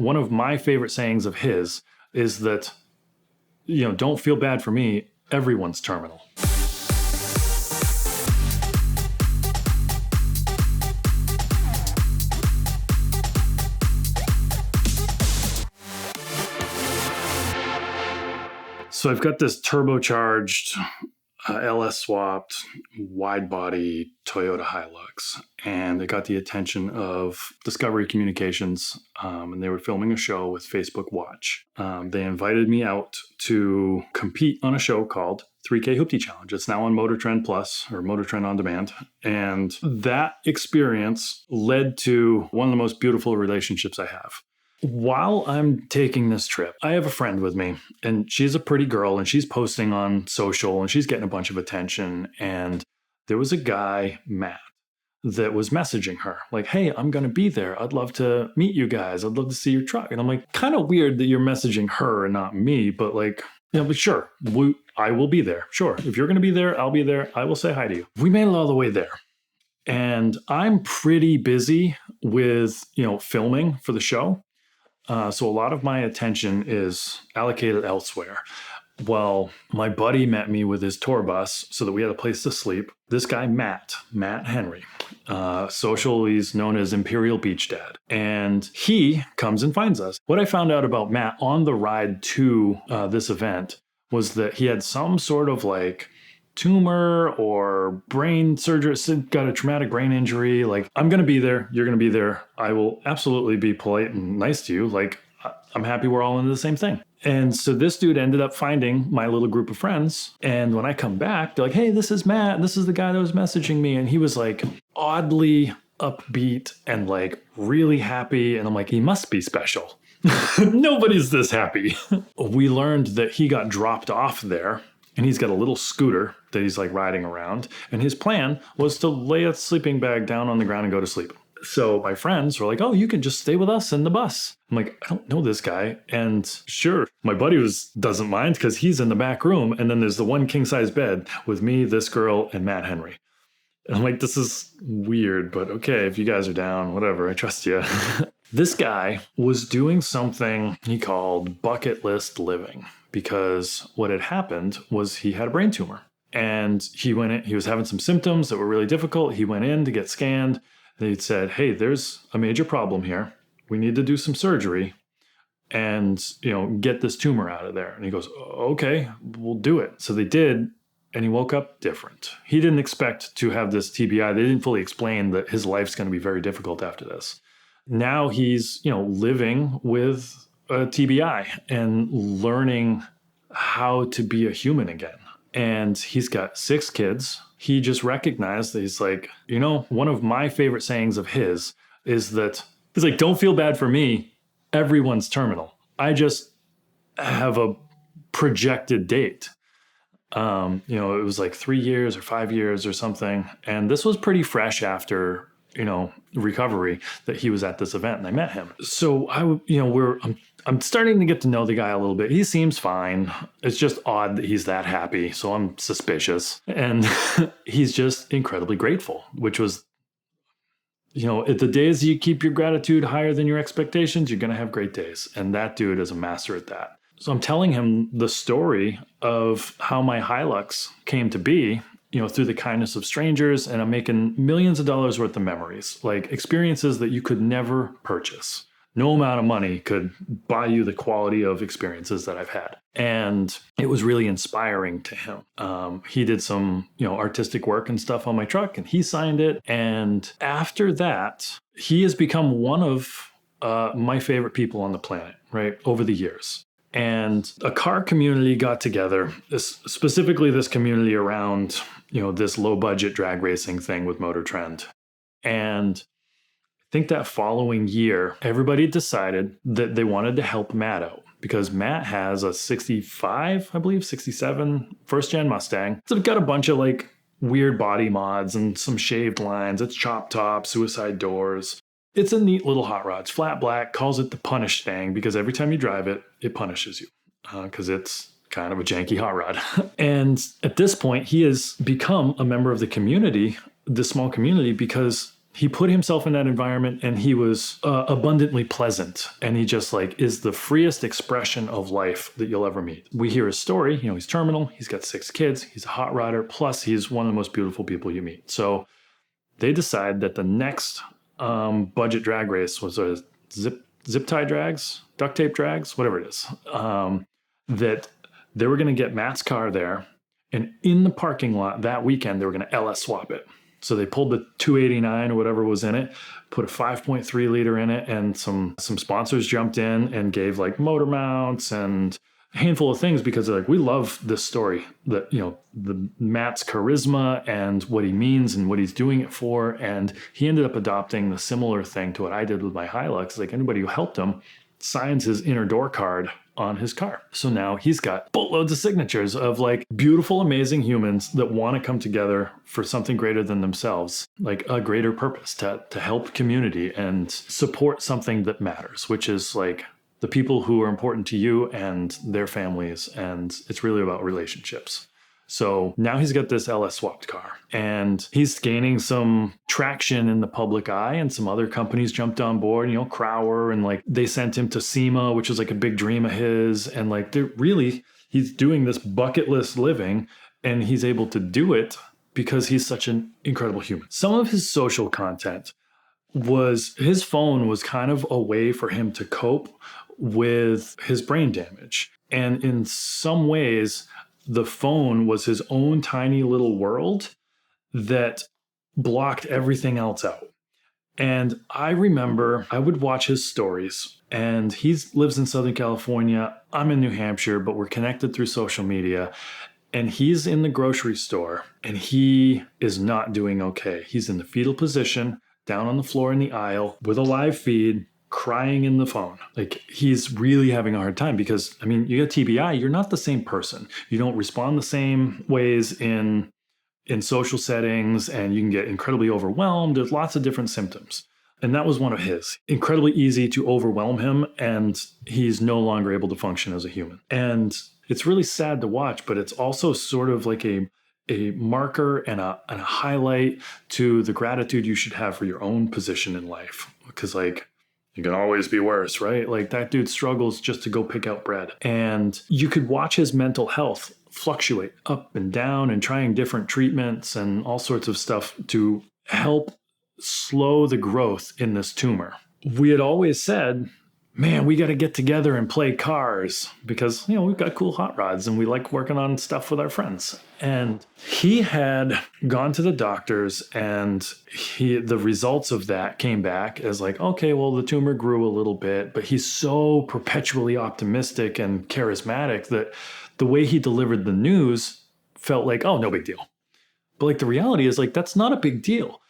One of my favorite sayings of his is that, don't feel bad for me. Everyone's terminal. So I've got this turbocharged, LS swapped, wide body Toyota Hilux, and it got the attention of Discovery Communications, and they were filming a show with Facebook Watch. They invited me out to compete on a show called 3K Hoopty Challenge. It's now on Motor Trend Plus or Motor Trend On Demand. And that experience led to one of the most beautiful relationships I have. While I'm taking this trip, I have a friend with me, and she's a pretty girl, and she's posting on social, and she's getting a bunch of attention. And there was a guy, Matt, that was messaging her like, hey, I'm going to be there. I'd love to meet you guys. I'd love to see your truck. And I'm like, kind of weird that you're messaging her and not me, but like, but sure, I will be there. Sure. If you're going to be there, I'll be there. I will say hi to you. We made it all the way there. And I'm pretty busy with, filming for the show. So a lot of my attention is allocated elsewhere. Well, my buddy met me with his tour bus so that we had a place to sleep. This guy, Matt Henry, social, he's known as Imperial Beach Dad. And he comes and finds us. What I found out about Matt on the ride to this event was that he had some sort of like tumor or brain surgery, got a traumatic brain injury. Like, I'm going to be there. You're going to be there. I will absolutely be polite and nice to you. Like, I'm happy we're all into the same thing. And so this dude ended up finding my little group of friends. And when I come back, they're like, hey, this is Matt. This is the guy that was messaging me. And he was like oddly upbeat and like really happy. And I'm like, he must be special. Nobody's this happy. We learned that he got dropped off there. And he's got a little scooter that he's like riding around. And his plan was to lay a sleeping bag down on the ground and go to sleep. So my friends were like, oh, you can just stay with us in the bus. I'm like, I don't know this guy. And sure, my buddy doesn't mind because he's in the back room. And then there's the one king size bed with me, this girl, and Matt Henry. And I'm like, this is weird, but okay, if you guys are down, whatever, I trust you. This guy was doing something he called bucket list living. Because what had happened was he had a brain tumor and he went in, he was having some symptoms that were really difficult. He went in to get scanned. They said, hey, there's a major problem here. We need to do some surgery and, get this tumor out of there. And he goes, okay, we'll do it. So they did. And he woke up different. He didn't expect to have this TBI. They didn't fully explain that his life's going to be very difficult after this. Now he's, living with a TBI and learning how to be a human again. And he's got 6 kids. He just recognized that he's like, one of my favorite sayings of his is that he's like, don't feel bad for me. Everyone's terminal. I just have a projected date. It was like 3 years or 5 years or something. And this was pretty fresh after recovery that he was at this event and I met him. So I'm starting to get to know the guy a little bit. He seems fine. It's just odd that he's that happy. So I'm suspicious. And he's just incredibly grateful, which was, at the days you keep your gratitude higher than your expectations, you're going to have great days. And that dude is a master at that. So I'm telling him the story of how my Hilux came to be, through the kindness of strangers, and I'm making millions of dollars worth of memories, like experiences that you could never purchase. No amount of money could buy you the quality of experiences that I've had. And it was really inspiring to him. He did some, artistic work and stuff on my truck, and he signed it. And after that, he has become one of my favorite people on the planet, right, over the years. And a car community got together, specifically this community around, this low budget drag racing thing with Motor Trend. And I think that following year, everybody decided that they wanted to help Matt out because Matt has a 65, I believe, 67 first gen Mustang. So it's got a bunch of like weird body mods and some shaved lines. It's chop top, suicide doors. It's a neat little hot rod. It's flat black, calls it the Punish Stang because every time you drive it, it punishes you because it's kind of a janky hot rod. And at this point, he has become a member of the community, this small community, because he put himself in that environment and he was abundantly pleasant. And he just like is the freest expression of life that you'll ever meet. We hear his story. He's terminal. He's got 6 kids. He's a hot rodder. Plus, he's one of the most beautiful people you meet. So they decide that the next budget drag race was a zip tie drags, duct tape drags, whatever it is, that they were going to get Matt's car there. And in the parking lot that weekend, they were going to LS swap it. So they pulled the 289 or whatever was in it, put a 5.3 liter in it, and some sponsors jumped in and gave like motor mounts and a handful of things because they're like, we love this story, that, the Matt's charisma and what he means and what he's doing it for. And he ended up adopting the similar thing to what I did with my Hilux. Like anybody who helped him signs his inner door card on his car. So now he's got boatloads of signatures of like beautiful, amazing humans that want to come together for something greater than themselves, like a greater purpose to help community and support something that matters, which is like the people who are important to you and their families. And it's really about relationships. So now he's got this LS swapped car and he's gaining some traction in the public eye, and some other companies jumped on board, Crower, and like they sent him to SEMA, which was like a big dream of his. And like he's doing this bucket list living, and he's able to do it because he's such an incredible human. Some of his social content was his phone was kind of a way for him to cope with his brain damage. And in some ways, the phone was his own tiny little world that blocked everything else out. And I remember I would watch his stories, and he lives in Southern California. I'm in New Hampshire, but we're connected through social media. And he's in the grocery store and he is not doing okay. He's in the fetal position, down on the floor in the aisle with a live feed, crying in the phone. Like he's really having a hard time because, you got TBI, you're not the same person. You don't respond the same ways in social settings, and you can get incredibly overwhelmed. There's lots of different symptoms. And that was one of his. Incredibly easy to overwhelm him, and he's no longer able to function as a human. And it's really sad to watch, but it's also sort of like a marker and a highlight to the gratitude you should have for your own position in life. Because like, you can always be worse, right? Like that dude struggles just to go pick out bread. And you could watch his mental health fluctuate up and down and trying different treatments and all sorts of stuff to help slow the growth in this tumor. We had always said, man, we got to get together and play cars because, we've got cool hot rods and we like working on stuff with our friends. And he had gone to the doctors, and the results of that came back as like, okay, well, the tumor grew a little bit, but he's so perpetually optimistic and charismatic that the way he delivered the news felt like, oh, no big deal. But like the reality is like, that's not a big deal.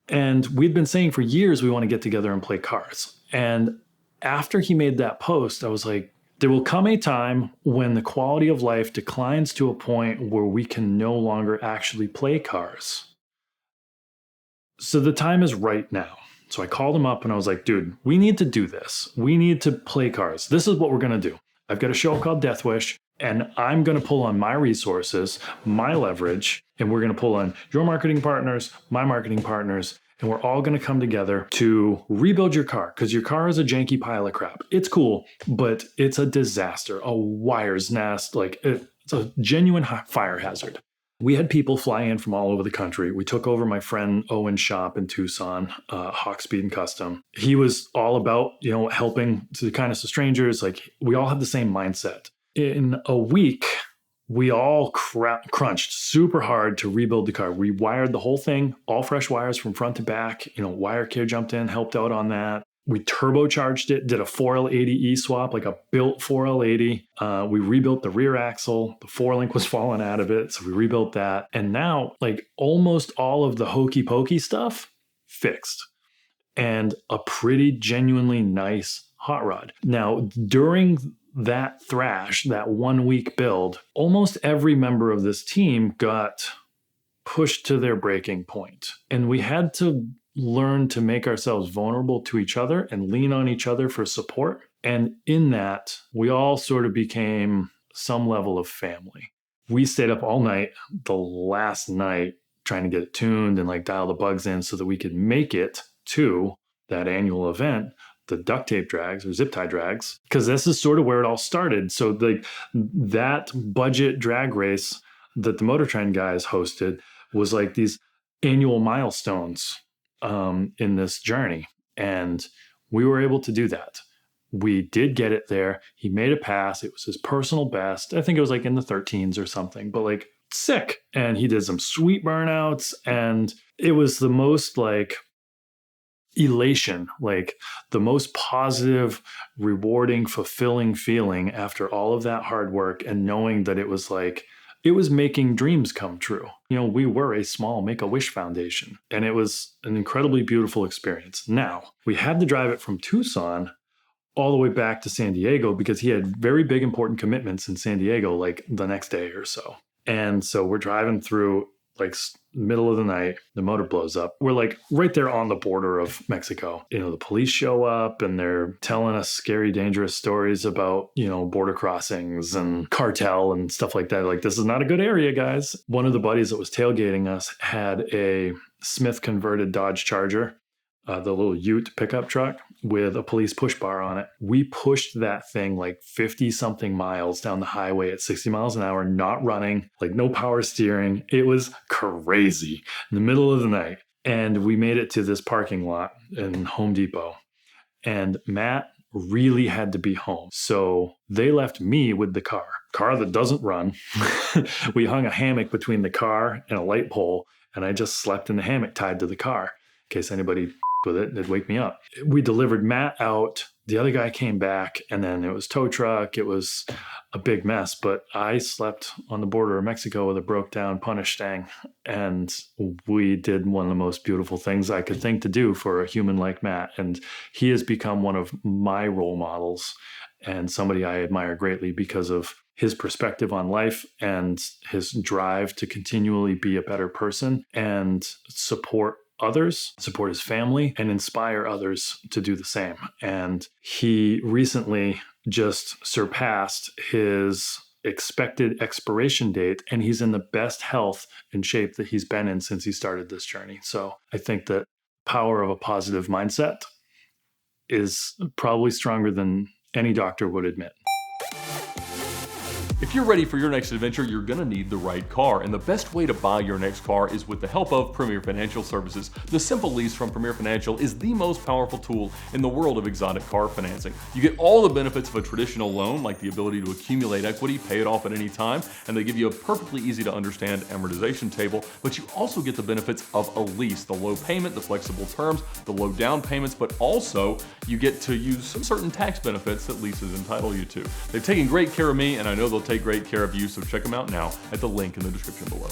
And we'd been saying for years, we want to get together and play cards. And after he made that post, I was like, there will come a time when the quality of life declines to a point where we can no longer actually play cards. So the time is right now. So I called him up and I was like, dude, we need to do this. We need to play cards. This is what we're going to do. I've got a show called Death Wish, and I'm going to pull on my resources, my leverage, and we're going to pull on your marketing partners, my marketing partners, and we're all going to come together to rebuild your car, because your car is a janky pile of crap. It's cool, but it's a disaster, a wire's nest. Like it's a genuine fire hazard. We had people fly in from all over the country. We took over my friend Owen's shop in Tucson, Hawk Speed and Custom. He was all about, helping to the kindness of strangers. Like we all have the same mindset. In a week, we all crunched super hard to rebuild the car. We wired the whole thing, all fresh wires from front to back. Wire Care jumped in, helped out on that. We turbocharged it, did a 4L80E swap, like a built 4L80. We rebuilt the rear axle. The 4-link was falling out of it, so we rebuilt that. And now, like almost all of the hokey pokey stuff fixed, and a pretty genuinely nice hot rod. Now, during that thrash, that 1 week build, almost every member of this team got pushed to their breaking point. And we had to learn to make ourselves vulnerable to each other and lean on each other for support. And in that, we all sort of became some level of family. We stayed up all night the last night trying to get it tuned and like dial the bugs in so that we could make it to that annual event, the duct tape drags or zip tie drags, because this is sort of where it all started. So like that budget drag race that the Motor Trend guys hosted was like these annual milestones in this journey. And we were able to do that. We did get it there. He made a pass. It was his personal best. I think it was like in the 13s or something, but like sick. And he did some sweet burnouts. And it was the most like elation, like the most positive, rewarding, fulfilling feeling after all of that hard work and knowing that it was like, it was making dreams come true. You know, we were a small Make-A-Wish Foundation, and it was an incredibly beautiful experience. Now, we had to drive it from Tucson all the way back to San Diego because he had very big, important commitments in San Diego, like the next day or so. And so we're driving through like middle of the night, the motor blows up. We're like right there on the border of Mexico. You know, the police show up and they're telling us scary, dangerous stories about, you know, border crossings and cartel and stuff like that. Like, this is not a good area, guys. One of the buddies that was tailgating us had a Smith converted Dodge Charger, the little Ute pickup truck with a police push bar on it. We pushed that thing like 50 something miles down the highway at 60 miles an hour, not running, like no power steering. It was crazy in the middle of the night. And we made it to this parking lot in Home Depot. And Matt really had to be home. So they left me with the car that doesn't run. We hung a hammock between the car and a light pole. And I just slept in the hammock tied to the car in case anybody with it, it'd wake me up. We delivered Matt out. The other guy came back, and then it was tow truck. It was a big mess, but I slept on the border of Mexico with a broke down punish stang, and we did one of the most beautiful things I could think to do for a human like Matt. And he has become one of my role models and somebody I admire greatly because of his perspective on life and his drive to continually be a better person and support others, support his family, and inspire others to do the same. And he recently just surpassed his expected expiration date, and he's in the best health and shape that he's been in since he started this journey. So I think that power of a positive mindset is probably stronger than any doctor would admit. If you're ready for your next adventure, you're gonna need the right car, and the best way to buy your next car is with the help of Premier Financial Services. The Simple Lease from Premier Financial is the most powerful tool in the world of exotic car financing. You get all the benefits of a traditional loan, like the ability to accumulate equity, pay it off at any time, and they give you a perfectly easy to understand amortization table, but you also get the benefits of a lease, the low payment, the flexible terms, the low down payments, but also you get to use some certain tax benefits that leases entitle you to. They've taken great care of me, and I know they'll take great care of you, so check them out now at the link in the description below.